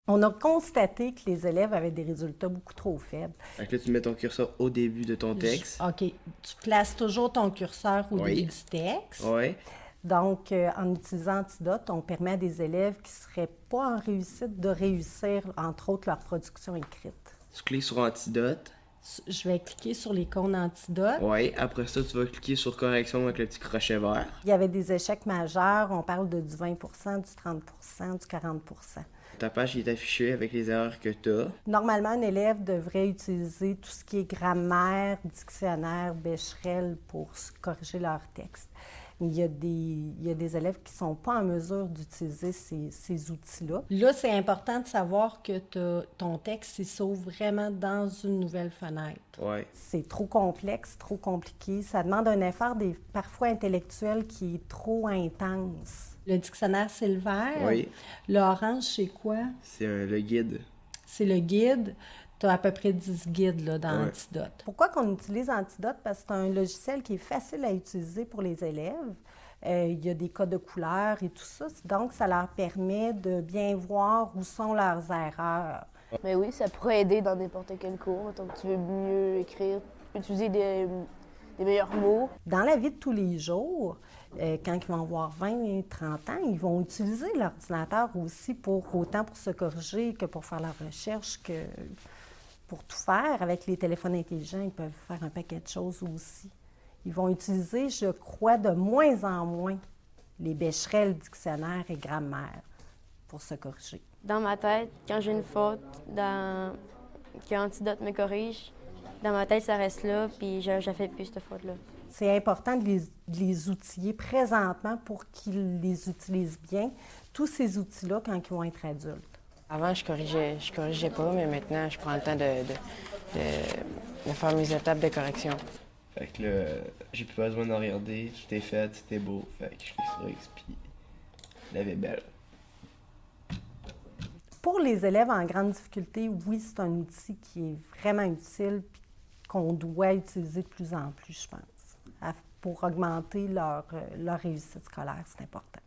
On a constaté que les élèves avaient des résultats beaucoup trop faibles. Fait que là, tu mets ton curseur au début de ton texte. OK, tu places toujours ton curseur au Oui. début du texte. Ouais. Donc, en utilisant Antidote, on permet à des élèves qui ne seraient pas en réussite de réussir, entre autres, leur production écrite. Tu cliques sur Antidote. Je vais cliquer sur l'icône Antidote. Ouais. Après ça, tu vas cliquer sur Correction avec le petit crochet vert. Il y avait des échecs majeurs, on parle de du 20 du 30 du 40 Ta page est affichée avec les erreurs que tu as. Normalement, un élève devrait utiliser tout ce qui est grammaire, dictionnaire, Becherel pour corriger leur texte. Il y a des élèves qui ne sont pas en mesure d'utiliser ces outils-là. Là, c'est important de savoir que ton texte s'ouvre vraiment dans une nouvelle fenêtre. Ouais. C'est trop complexe, trop compliqué. Ça demande un effort parfois intellectuel qui est trop intense. Le dictionnaire, c'est le vert. Oui. L'orange, c'est quoi? C'est le guide. C'est le guide. Tu as à peu près 10 guides là, dans Ouais. Antidote. Pourquoi qu'on utilise Antidote? Parce que c'est un logiciel qui est facile à utiliser pour les élèves. Il y a des codes de couleurs et tout ça. Donc, ça leur permet de bien voir où sont leurs erreurs. Mais oui, ça pourrait aider dans n'importe quel cours. Donc, tu veux mieux écrire, utiliser des meilleurs mots. Dans la vie de tous les jours, quand ils vont avoir 20, 30 ans, ils vont utiliser l'ordinateur aussi autant pour se corriger que pour faire leur recherche, que pour tout faire. Avec les téléphones intelligents, ils peuvent faire un paquet de choses aussi. Ils vont utiliser, je crois, de moins en moins les Becherel, dictionnaire et grammaire pour se corriger. Dans ma tête, quand j'ai une faute, qu'Antidote me corrige, dans ma tête, ça reste là, puis je ne fais plus cette faute-là. C'est important de les outiller présentement pour qu'ils les utilisent bien, tous ces outils-là, quand ils vont être adultes. Avant, je corrigeais pas, mais maintenant, je prends le temps de faire mes étapes de correction. Fait que là, j'ai plus besoin de regarder. Tout est fait, tout est beau. Fait que je clique sur X, puis la vie est belle. Pour les élèves en grande difficulté, oui, c'est un outil qui est vraiment utile et qu'on doit utiliser de plus en plus, je pense, pour augmenter leur réussite scolaire. C'est important.